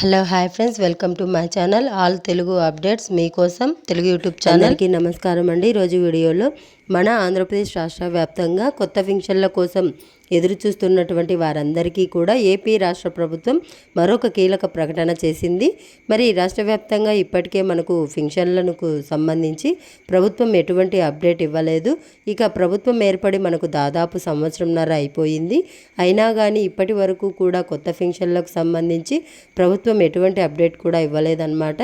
Hello hi friends, welcome to my channel all Telugu updates. మీకోసం Telugu YouTube ఛానల్కి నమస్కారం అండి. ఈరోజు వీడియోలో మన ఆంధ్రప్రదేశ్ రాష్ట్ర వ్యాప్తంగా కొత్త పింఛన్ల కోసం ఎదురు చూస్తున్నటువంటి వారందరికీ కూడా ఏపీ రాష్ట్ర ప్రభుత్వం మరొక కీలక ప్రకటన చేసింది. మరి రాష్ట్ర వ్యాప్తంగా ఇప్పటికే మనకు పింఛన్లకు సంబంధించి ప్రభుత్వం ఎటువంటి అప్డేట్ ఇవ్వలేదు. ఇక ప్రభుత్వం ఏర్పడి మనకు దాదాపు సంవత్సరంన్నర అయిపోయింది. అయినా కానీ ఇప్పటి వరకు కూడా కొత్త పింఛన్లకు సంబంధించి ప్రభుత్వం ఎటువంటి అప్డేట్ కూడా ఇవ్వలేదన్నమాట.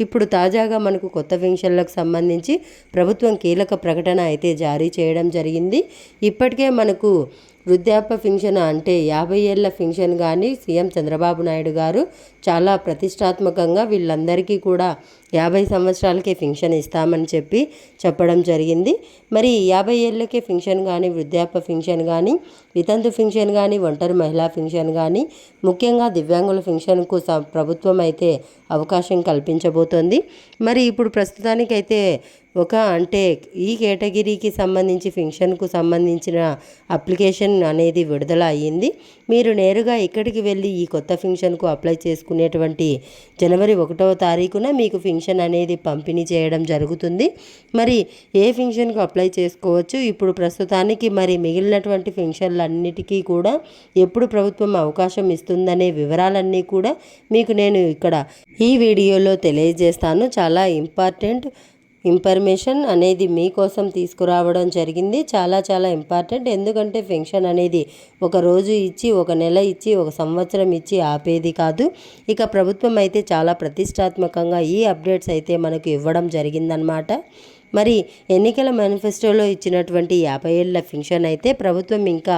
ఇప్పుడు తాజాగా మనకు కొత్త పింఛన్లకు సంబంధించి ప్రభుత్వం కీలక ప్రకటన అయితే జారీ చేయడం జరిగింది. ఇప్పటికే మనకు వృద్ధాప్య పింఛన్ అంటే 50 ఏళ్ల పింఛన్ కానీ సీఎం చంద్రబాబు నాయుడు గారు చాలా ప్రతిష్టాత్మకంగా వీళ్ళందరికీ కూడా 50 సంవత్సరాలకే పింఛన్ ఇస్తామని చెప్పడం జరిగింది. మరి 50 ఏళ్ళకే పింఛన్ కానీ, వృద్ధాప్య పింఛన్ కానీ, వితంతు పింఛన్ కానీ, ఒంటరి మహిళా పింఛన్ కానీ, ముఖ్యంగా దివ్యాంగుల పింఛన్కు ప్రభుత్వం అయితే అవకాశం కల్పించబోతోంది. మరి ఇప్పుడు ప్రస్తుతానికైతే అంటే ఈ కేటగిరీకి సంబంధించి పింఛన్కు సంబంధించిన అప్లికేషన్ అనేది విడుదల అయ్యింది. మీరు నేరుగా ఇక్కడికి వెళ్ళి ఈ కొత్త పింఛన్కు అప్లై చేసుకునేటువంటి జనవరి 1వ తారీఖున మీకు పింఛన్ అనేది పంపిణీ చేయడం జరుగుతుంది. మరి ఏ పింఛన్కు అప్లై చేసుకోవచ్చు, ఇప్పుడు ప్రస్తుతానికి మరి మిగిలినటువంటి పింఛన్లన్నిటికీ కూడా ఎప్పుడు ప్రభుత్వం అవకాశం ఇస్తుందనే వివరాలన్నీ కూడా మీకు నేను ఇక్కడ ఈ వీడియోలో తెలియజేస్తాను. చాలా ఇంపార్టెంట్ ఇన్ఫర్మేషన్ అనేది మీకోసం తీసుకురావడం జరిగింది. చాలా ఇంపార్టెంట్. ఎందుకంటే పెన్షన్ అనేది ఒక రోజు ఇచ్చి, ఒక నెల ఇచ్చి, ఒక సంవత్సరం ఇచ్చి ఆపేది కాదు. ఇక ప్రభుత్వం అయితే చాలా ప్రతిష్టాత్మకంగా ఈ అప్డేట్స్ అయితే మనకు ఇవ్వడం జరిగిందనమాట. మరి ఎన్నికల మేనిఫెస్టోలో ఇచ్చినటువంటి 50 ఏళ్ల పింఛన్ అయితే ప్రభుత్వం ఇంకా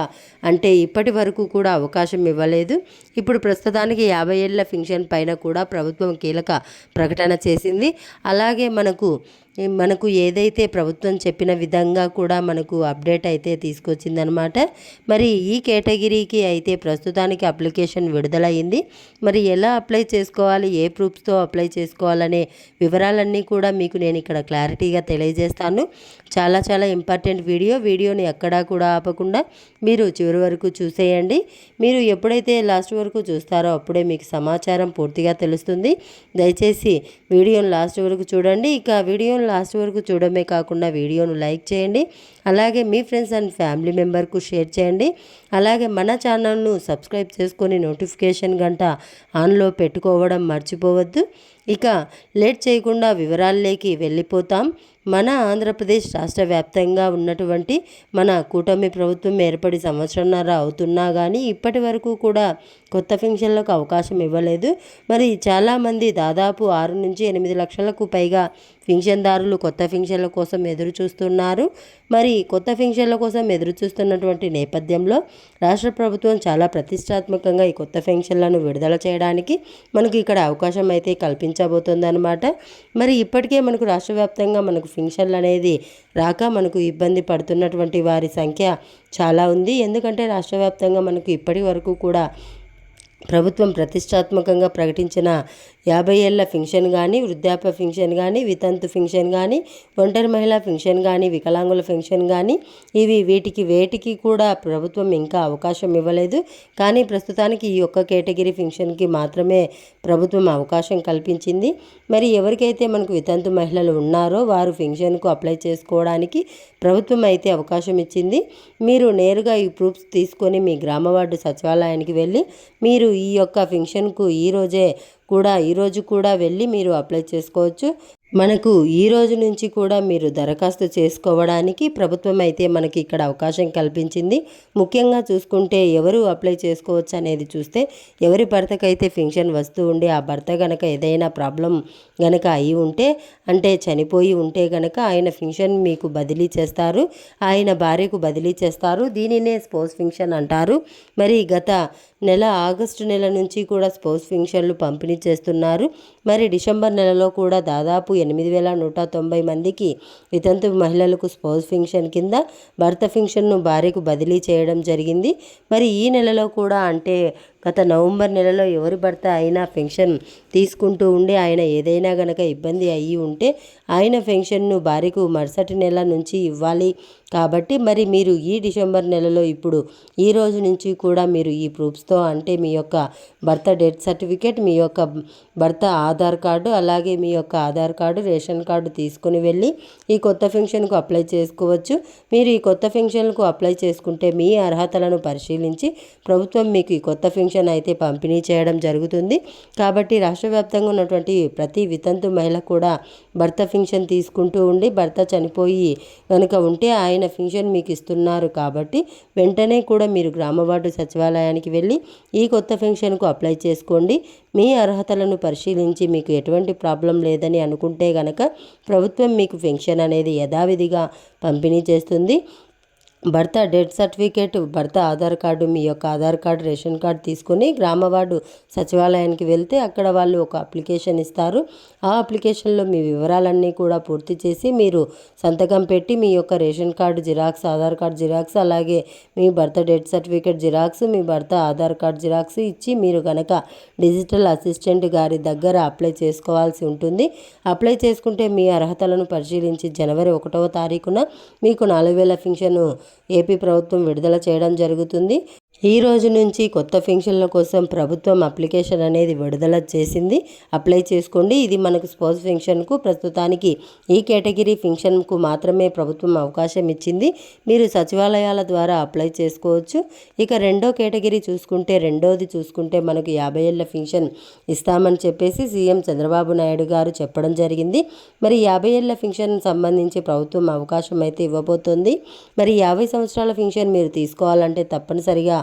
ఇప్పటి వరకు కూడా అవకాశం ఇవ్వలేదు. ఇప్పుడు ప్రస్తుతానికి 50 ఏళ్ల పింఛన్ పైన కూడా ప్రభుత్వం కీలక ప్రకటన చేసింది. అలాగే మనకు ఏదైతే ప్రభుత్వం చెప్పిన విధంగా కూడా మనకు అప్డేట్ అయితే తీసుకొచ్చిందనమాట. మరి ఈ కేటగిరీకి అయితే ప్రస్తుతానికి అప్లికేషన్ విడుదలయ్యింది. మరి ఎలా అప్లై చేసుకోవాలి, ఏ ప్రూఫ్స్తో అప్లై చేసుకోవాలనే వివరాలన్నీ కూడా మీకు నేను ఇక్కడ క్లారిటీగా తెలియజేస్తాను. చాలా ఇంపార్టెంట్ వీడియోని ఎక్కడా కూడా ఆపకుండా మీరు చివరి వరకు చూసేయండి. మీరు ఎప్పుడైతే లాస్ట్ వరకు చూస్తారో అప్పుడే మీకు సమాచారం పూర్తిగా తెలుస్తుంది. దయచేసి వీడియోని లాస్ట్ వరకు చూడండి. ఇక వీడియోని లాస్ట్ వరకు చూడమే కాకుండా వీడియోను లైక్ చేయండి. అలాగే మీ ఫ్రెండ్స్ అండ్ ఫ్యామిలీ మెంబర్కు షేర్ చేయండి. అలాగే మన ఛానల్ను సబ్స్క్రైబ్ చేసుకొని నోటిఫికేషన్ గంట ఆన్లో పెట్టుకోవడం మర్చిపోవద్దు. ఇక లేట్ చేయకుండా వివరాల్లోకి వెళ్ళిపోతాం. మన ఆంధ్రప్రదేశ్ రాష్ట్ర వ్యాప్తంగా ఉన్నటువంటి మన కూటమి ప్రభుత్వం ఏర్పడి సంవత్సరంన్నర అవుతున్నా కానీ ఇప్పటి వరకు కూడా కొత్త పింఛన్లకు అవకాశం ఇవ్వలేదు. మరి చాలామంది దాదాపు 6 నుంచి 8 లక్షలకు పైగా పింఛన్దారులు కొత్త పింఛన్ల కోసం ఎదురు చూస్తున్నారు. మరి కొత్త పింఛన్ల కోసం ఎదురు చూస్తున్నటువంటి నేపథ్యంలో రాష్ట్ర ప్రభుత్వం చాలా ప్రతిష్టాత్మకంగా ఈ కొత్త పింఛన్లను విడుదల చేయడానికి మనకు ఇక్కడ అవకాశం అయితే కల్పించబోతుందన్నమాట. మరి ఇప్పటికే మనకు రాష్ట్ర వ్యాప్తంగా మనకు పింఛన్లు అనేది రాక మనకు ఇబ్బంది పడుతున్నటువంటి వారి సంఖ్య చాలా ఉంది. ఎందుకంటే రాష్ట్ర వ్యాప్తంగా మనకు ఇప్పటి వరకు కూడా ప్రభుత్వం ప్రతిష్టాత్మకంగా ప్రకటించిన 50 ఏళ్ల పింఛన్ కానీ, వృద్ధాప్య పింఛన్ కానీ, వితంతు పింఛన్ కానీ, ఒంటరి మహిళా పింఛన్ కానీ, వికలాంగుల పింఛన్ కానీ వేటికి కూడా ప్రభుత్వం ఇంకా అవకాశం ఇవ్వలేదు. కానీ ప్రస్తుతానికి ఈ ఒక్క కేటగిరీ పింఛన్కి మాత్రమే ప్రభుత్వం అవకాశం కల్పించింది. మరి ఎవరికైతే మనకు వితంతు మహిళలు ఉన్నారో వారు పింఛన్కు అప్లై చేసుకోవడానికి ప్రభుత్వం అయితే అవకాశం ఇచ్చింది. మీరు నేరుగా ఈ ప్రూఫ్స్ తీసుకొని మీ గ్రామ వార్డు సచివాలయానికి వెళ్ళి మీరు ఈ యొక్క పింఛన్కు ఈరోజు కూడా వెళ్ళి మీరు అప్లై చేసుకోవచ్చు. మనకు ఈ రోజు నుంచి కూడా మీరు దరఖాస్తు చేసుకోవడానికి ప్రభుత్వం అయితే మనకి ఇక్కడ అవకాశం కల్పించింది. ముఖ్యంగా చూసుకుంటే ఎవరు అప్లై చేసుకోవచ్చు అనేది చూస్తే ఎవరి భర్తకైతే పింఛన్ వస్తూ ఉండి ఆ భర్త గనక ఏదైనా ప్రాబ్లం గనక అయి ఉంటే చనిపోయి ఉంటే గనక ఆయన పింఛన్ మీకు బదిలీ చేస్తారు, ఆయన భార్యకు బదిలీ చేస్తారు. దీనినే స్పౌస్ పింఛన్ అంటారు. మరి గత ఆగస్టు నెల నుంచి కూడా స్పౌస్ పింఛన్లు పంపిణీ చేస్తున్నారు. మరి డిసెంబర్ నెలలో కూడా దాదాపు 8,190 మందికి వితంతు మహిళలకు స్పౌస్ పింఛన్ కింద భర్త పింఛన్ను భార్యకు బదిలీ చేయడం జరిగింది. మరి ఈ నెలలో కూడా గత నవంబర్ నెలలో ఎవరి భర్త అయినా పెన్షన్ తీసుకుంటూ ఉండి ఆయన ఏదైనా గనక ఇబ్బంది అయ్యి ఉంటే ఆయన పెన్షన్ను భార్యకు మరుసటి నెల నుంచి ఇవ్వాలి. కాబట్టి మరి మీరు ఈ డిసెంబర్ నెలలో ఇప్పుడు ఈ రోజు నుంచి కూడా మీరు ఈ ప్రూఫ్స్తో అంటే మీ యొక్క భర్త డెత్ సర్టిఫికేట్, మీ యొక్క భర్త ఆధార్ కార్డు, అలాగే మీ యొక్క ఆధార్ కార్డు, రేషన్ కార్డు తీసుకుని వెళ్ళి ఈ కొత్త పెన్షన్కు అప్లై చేసుకోవచ్చు. మీరు ఈ కొత్త పెన్షన్కు అప్లై చేసుకుంటే మీ అర్హతలను పరిశీలించి ప్రభుత్వం మీకు ఈ కొత్త పెన్షన్ అయితే పంపిణీ చేయడం జరుగుతుంది. కాబట్టి రాష్ట్ర వ్యాప్తంగా ఉన్నటువంటి ప్రతి వితంతు మహిళ కూడా భర్త పెన్షన్ తీసుకుంటూ ఉండి భర్త చనిపోయి కనుక ఉంటే ఆయన పెన్షన్ మీకు ఇస్తున్నారు. కాబట్టి వెంటనే కూడా మీరు గ్రామ వార్డు సచివాలయానికి వెళ్ళి ఈ కొత్త పెన్షన్కు అప్లై చేసుకోండి. మీ అర్హతలను పరిశీలించి మీకు ఎటువంటి ప్రాబ్లం లేదని అనుకుంటే గనక ప్రభుత్వం మీకు పెన్షన్ అనేది యథావిధిగా పంపిణీ చేస్తుంది. భర్త డెత్ సర్టిఫికేట్, భర్త ఆధార్ కార్డు, మీ యొక్క ఆధార్ కార్డు, రేషన్ కార్డు తీసుకొని గ్రామ వార్డు సచివాలయానికి వెళ్తే అక్కడ వాళ్ళు ఒక అప్లికేషన్ ఇస్తారు. ఆ అప్లికేషన్లో మీ వివరాలన్నీ కూడా పూర్తి చేసి మీరు సంతకం పెట్టి మీ యొక్క ration card xerox, Aadhaar card xerox, అలాగే మీ భర్త డెత్ సర్టిఫికేట్ జిరాక్స్, మీ భర్త ఆధార్ కార్డు జిరాక్స్ ఇచ్చి మీరు కనుక డిజిటల్ అసిస్టెంట్ గారి దగ్గర అప్లై చేసుకోవాల్సి ఉంటుంది. అప్లై చేసుకుంటే మీ అర్హతలను పరిశీలించి జనవరి 1వ తారీఖున మీకు 4000 పెన్షన్ ఏపీ ప్రభుత్వం విడుదల చేయడం జరుగుతుంది. ఈ రోజు నుంచి కొత్త పెన్షన్ల కోసం ప్రభుత్వం అప్లికేషన్ అనేది విడుదల చేసింది. అప్లై చేసుకోండి. ఇది మనకు స్పౌస్ పెన్షన్కు ప్రస్తుతానికి ఈ కేటగిరీ పెన్షన్కు మాత్రమే ప్రభుత్వం అవకాశం ఇచ్చింది. మీరు సచివాలయాల ద్వారా అప్లై చేసుకోవచ్చు. ఇక రెండో కేటగిరీ చూసుకుంటే మనకు 50 ఏళ్ల పెన్షన్ ఇస్తామని చెప్పేసి సీఎం చంద్రబాబు నాయుడు గారు చెప్పడం జరిగింది. మరి 50 ఏళ్ల పెన్షన్ సంబంధించి ప్రభుత్వం అవకాశం అయితే ఇవ్వబోతోంది. మరి 50 సంవత్సరాల పెన్షన్ మీరు తీసుకోవాలంటే తప్పనిసరిగా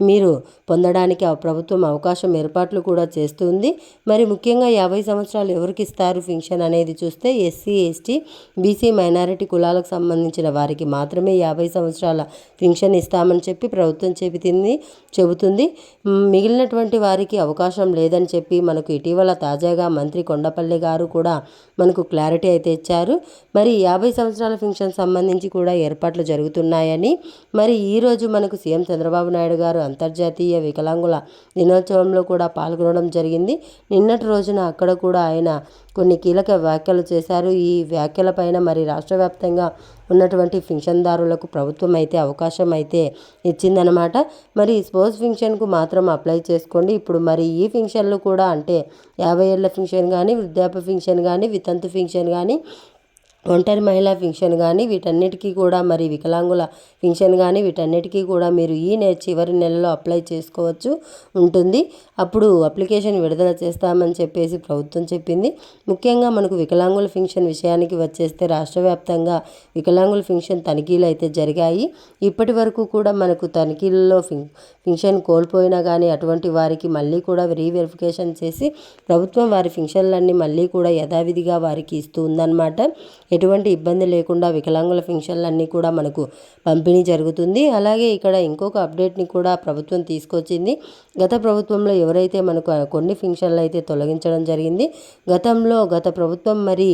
మీరు పొందడానికి ఆ ప్రభుత్వం అవకాశం ఏర్పాట్లు కూడా చేస్తుంది. మరి ముఖ్యంగా 50 సంవత్సరాలు ఎవరికి ఇస్తారు పెన్షన్ అనేది చూస్తే ఎస్సీ, ఎస్టీ, బీసీ, మైనారిటీ కులాలకు సంబంధించిన వారికి మాత్రమే 50 సంవత్సరాల పెన్షన్ ఇస్తామని చెప్పి ప్రభుత్వం చెబుతుంది. మిగిలినటువంటి వారికి అవకాశం లేదని చెప్పి మనకు ఇటీవల తాజాగా మంత్రి కొండపల్లి గారు కూడా మనకు క్లారిటీ అయితే ఇచ్చారు. మరి 50 సంవత్సరాల పెన్షన్ సంబంధించి కూడా ఏర్పాట్లు జరుగుతున్నాయని మరి ఈరోజు మనకు సీఎం చంద్రబాబు నాయుడు గారు అంతర్జాతీయ వికలాంగుల దినోత్సవంలో కూడా పాల్గొనడం జరిగింది. నిన్నటి రోజున అక్కడ కూడా ఆయన కొన్ని కీలక వ్యాఖ్యలు చేశారు. ఈ వ్యాఖ్యలపైన మరి రాష్ట్ర వ్యాప్తంగా ఉన్నటువంటి పెన్షన్దారులకు ప్రభుత్వం అయితే అవకాశం అయితే ఇచ్చిందనమాట. మరి స్పోర్ట్స్ పెన్షన్కు మాత్రం అప్లై చేసుకోండి. ఇప్పుడు మరి ఈ పెన్షన్లు కూడా అంటే 50 ఏళ్ల పెన్షన్ కానీ, వృద్ధాప్య పెన్షన్ కానీ, వితంతు పెన్షన్ కానీ, ఒంటరి మహిళా పెన్షన్ కానీ వీటన్నిటికీ కూడా మరి వికలాంగుల పెన్షన్ కానీ వీటన్నిటికీ కూడా మీరు ఈ చివరి నెలలో అప్లై చేసుకోవచ్చు ఉంటుంది. అప్పుడు అప్లికేషన్ విడుదల చేస్తామని చెప్పేసి ప్రభుత్వం చెప్పింది. ముఖ్యంగా మనకు వికలాంగుల పెన్షన్ విషయానికి వచ్చేస్తే రాష్ట్ర వ్యాప్తంగా వికలాంగుల పెన్షన్ తనిఖీలు అయితే జరిగాయి. ఇప్పటి వరకు కూడా మనకు తనిఖీలలో పెన్షన్ కోల్పోయినా కానీ అటువంటి వారికి మళ్ళీ కూడా రీవెరిఫికేషన్ చేసి ప్రభుత్వం వారి పెన్షన్లన్నీ మళ్ళీ కూడా యథావిధిగా వారికి ఇస్తూ ఉందన్నమాట. ఎటువంటి ఇబ్బంది లేకుండా వికలాంగుల పెన్షన్లన్నీ కూడా మనకు పంపిణీ జరుగుతుంది. అలాగే ఇక్కడ ఇంకొక అప్డేట్ని కూడా ప్రభుత్వం తీసుకొచ్చింది. గత ప్రభుత్వంలో ఎవరైతే మనకు కొన్ని పెన్షన్లు అయితే తొలగించడం జరిగింది. గత ప్రభుత్వం మరి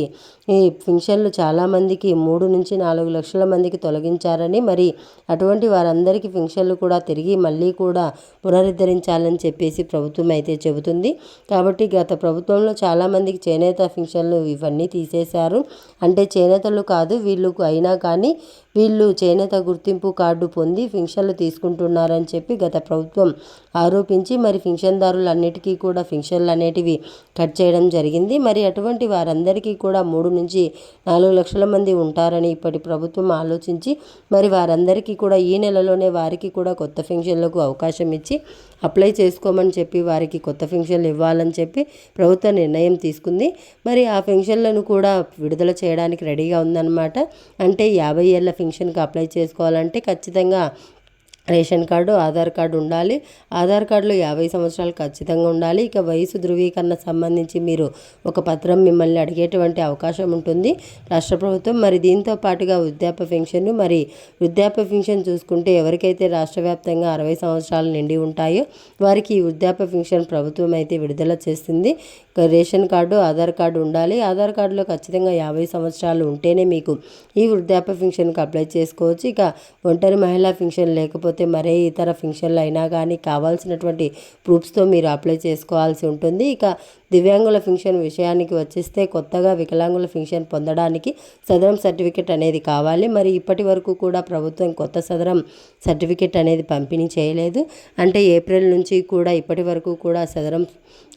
ఈ పెన్షన్లు చాలామందికి 3 నుంచి 4 లక్షల మందికి తొలగించారని మరి అటువంటి వారందరికీ పెన్షన్లు కూడా తిరిగి మళ్ళీ కూడా పునరుద్ధరించాలని చెప్పేసి ప్రభుత్వం అయితే చెబుతుంది. కాబట్టి గత ప్రభుత్వంలో చాలామందికి చేనేత పెన్షన్లు ఇవన్నీ తీసేశారు. అంటే చేనేతలు కాదు వీళ్ళకు అయినా కానీ వీళ్ళు చేనేత గుర్తింపు కార్డు పొంది పెన్షన్లు తీసుకుంటున్నారని చెప్పి గత ప్రభుత్వం ఆరోపించి మరి పెన్షన్దారులన్నిటికీ కూడా పెన్షన్లు అనేటివి కట్ చేయడం జరిగింది. మరి అటువంటి వారందరికీ కూడా 3 నుంచి 4 లక్షల మంది ఉంటారని ఇప్పటి ప్రభుత్వం ఆలోచించి మరి వారందరికీ కూడా ఈ నెలలోనే వారికి కూడా కొత్త పెన్షన్లకు అవకాశం ఇచ్చి అప్లై చేసుకోమని చెప్పి వారికి కొత్త పెన్షన్లు ఇవ్వాలని చెప్పి ప్రభుత్వం నిర్ణయం తీసుకుంది. మరి ఆ పెన్షన్లను కూడా విడుదల చేయడానికి రెడీగా ఉందన్నమాట. అంటే 50 ఏళ్ల పెన్షన్కి అప్లై చేసుకోవాలంటే ఖచ్చితంగా రేషన్ కార్డు, ఆధార్ కార్డు ఉండాలి. ఆధార్ కార్డులో 50 సంవత్సరాలు ఖచ్చితంగా ఉండాలి. ఇక వయసు ధృవీకరణ సంబంధించి మీరు ఒక పత్రం మిమ్మల్ని అడిగేటువంటి అవకాశం ఉంటుంది రాష్ట్ర ప్రభుత్వం. మరి దీంతో పాటుగా వృద్ధాప్య పెన్షన్, మరి వృద్ధాప్య పెన్షన్ చూసుకుంటే ఎవరికైతే రాష్ట్ర వ్యాప్తంగా 60 సంవత్సరాలు నిండి ఉంటాయో వారికి ఈ వృద్ధాప్య పెన్షన్ ప్రభుత్వం అయితే విడుదల చేస్తుంది. రేషన్ కార్డు, ఆధార్ కార్డు ఉండాలి. ఆధార్ కార్డులో ఖచ్చితంగా 50 సంవత్సరాలు ఉంటేనే మీకు ఈ వృద్ధాప్య పెన్షన్కి అప్లై చేసుకోవచ్చు. ఇక ఒంటరి మహిళా పెన్షన్ లేకపోతే లేకపోతే మరే ఇతర ఫంక్షన్లు అయినా కానీ కావాల్సినటువంటి ప్రూఫ్స్తో మీరు అప్లై చేసుకోవాల్సి ఉంటుంది. ఇక దివ్యాంగుల ఫంక్షన్ విషయానికి వచ్చేస్తే కొత్తగా వికలాంగుల ఫంక్షన్ పొందడానికి సదరం సర్టిఫికెట్ అనేది కావాలి. మరి ఇప్పటి వరకు కూడా ప్రభుత్వం కొత్త సదరం సర్టిఫికెట్ అనేది పంపిణీ చేయలేదు. అంటే ఏప్రిల్ నుంచి కూడా ఇప్పటి వరకు కూడా సదరం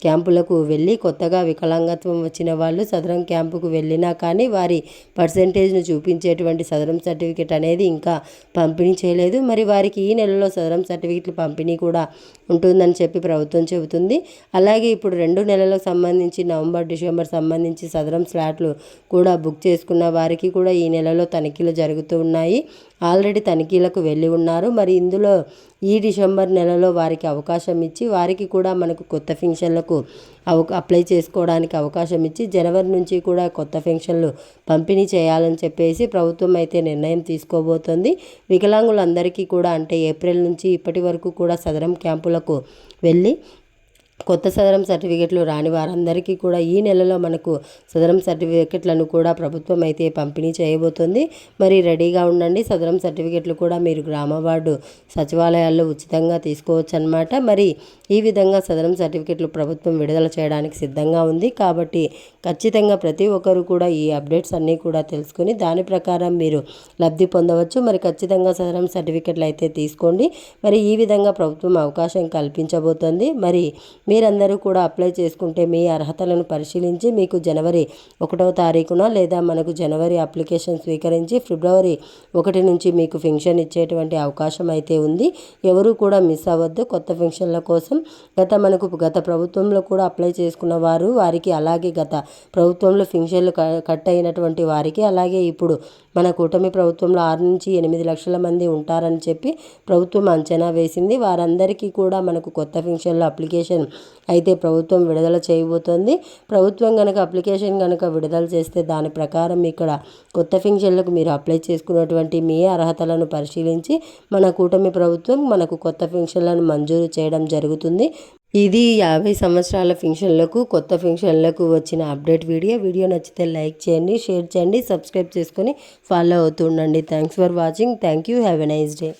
క్యాంపులకు వెళ్ళి కొత్తగా వికలాంగత్వం వచ్చిన వాళ్ళు సదరం క్యాంపుకు వెళ్ళినా కానీ వారి పర్సెంటేజ్ను చూపించేటువంటి సదరం సర్టిఫికెట్ అనేది ఇంకా పంపిణీ చేయలేదు. మరి వారికి ఈ నెలలో సదరం సర్టిఫికెట్లు పంపిణీ కూడా ఉంటుందని చెప్పి ప్రభుత్వం చెబుతుంది. అలాగే ఇప్పుడు 2 నెలలకు సంబంధించి నవంబర్, డిసెంబర్ సంబంధించి సదరం స్లాట్లు కూడా బుక్ చేసుకున్న వారికి కూడా ఈ నెలలో తనిఖీలు జరుగుతూ ఉన్నాయి. ఆల్రెడీ తనిఖీలకు వెళ్ళి ఉన్నారు. మరి ఇందులో ఈ డిసెంబర్ నెలలో వారికి అవకాశం ఇచ్చి వారికి కూడా మనకు కొత్త ఫంక్షన్లకు అప్లై చేసుకోవడానికి అవకాశం ఇచ్చి జనవరి నుంచి కూడా కొత్త ఫంక్షన్లు పంపిణీ చేయాలని చెప్పేసి ప్రభుత్వం అయితే నిర్ణయం తీసుకోబోతోంది. వికలాంగులందరికీ కూడా అంటే ఏప్రిల్ నుంచి ఇప్పటి వరకు కూడా సదరం క్యాంపులకు వెళ్ళి కొత్త సదరం సర్టిఫికెట్లు రాని వారందరికీ కూడా ఈ నెలలో మనకు సదరం సర్టిఫికెట్లను కూడా ప్రభుత్వం అయితే పంపిణీ చేయబోతుంది. మరి రెడీగా ఉండండి. సదరం సర్టిఫికెట్లు కూడా మీరు గ్రామ వార్డు సచివాలయాల్లో ఉచితంగా తీసుకోవచ్చు అన్నమాట. మరి ఈ విధంగా సదరం సర్టిఫికెట్లు ప్రభుత్వం విడుదల చేయడానికి సిద్ధంగా ఉంది. కాబట్టి ఖచ్చితంగా ప్రతి ఒక్కరు కూడా ఈ అప్డేట్స్ అన్నీ కూడా తెలుసుకొని దాని ప్రకారం మీరు లబ్ధి పొందవచ్చు. మరి ఖచ్చితంగా సదరం సర్టిఫికెట్లు అయితే తీసుకోండి. మరి ఈ విధంగా ప్రభుత్వం అవకాశం కల్పించబోతోంది. మరి మీరందరూ కూడా అప్లై చేసుకుంటే మీ అర్హతలను పరిశీలించి మీకు జనవరి 1వ తారీఖున లేదా మనకు జనవరి అప్లికేషన్ స్వీకరించి ఫిబ్రవరి 1 నుంచి మీకు ఫంక్షన్ ఇచ్చేటువంటి అవకాశం అయితే ఉంది. ఎవరు కూడా మిస్ అవ్వద్దు. కొత్త ఫంక్షన్ల కోసం గత ప్రభుత్వంలో కూడా అప్లై చేసుకున్న వారికి అలాగే గత ప్రభుత్వంలో ఫంక్షన్లు కట్ అయినటువంటి వారికి అలాగే ఇప్పుడు మన కూటమి ప్రభుత్వంలో 6 నుంచి 8 లక్షల మంది ఉంటారని చెప్పి ప్రభుత్వం అంచనా వేసింది. వారందరికీ కూడా మనకు కొత్త ఫంక్షన్లో అప్లికేషన్ అయితే ప్రభుత్వం విడుదల చేయబోతోంది. ప్రభుత్వం కనుక అప్లికేషన్ కనుక విడుదల చేస్తే దాని ప్రకారం ఇక్కడ కొత్త ఫంక్షన్లకు మీరు అప్లై చేసుకున్నటువంటి మీ అర్హతలను పరిశీలించి మన కూటమి ప్రభుత్వం మనకు కొత్త ఫంక్షన్లను మంజూరు చేయడం జరుగుతుంది. ఇది 50 సంవత్సరాల ఫంక్షన్లకు కొత్త ఫంక్షన్లకు వచ్చిన అప్డేట్ వీడియో నచ్చితే లైక్ చేయండి, షేర్ చేయండి, సబ్స్క్రైబ్ చేసుకొని ఫాలో అవుతూ ఉండండి. Thanks for watching. Thank you. Have a nice day.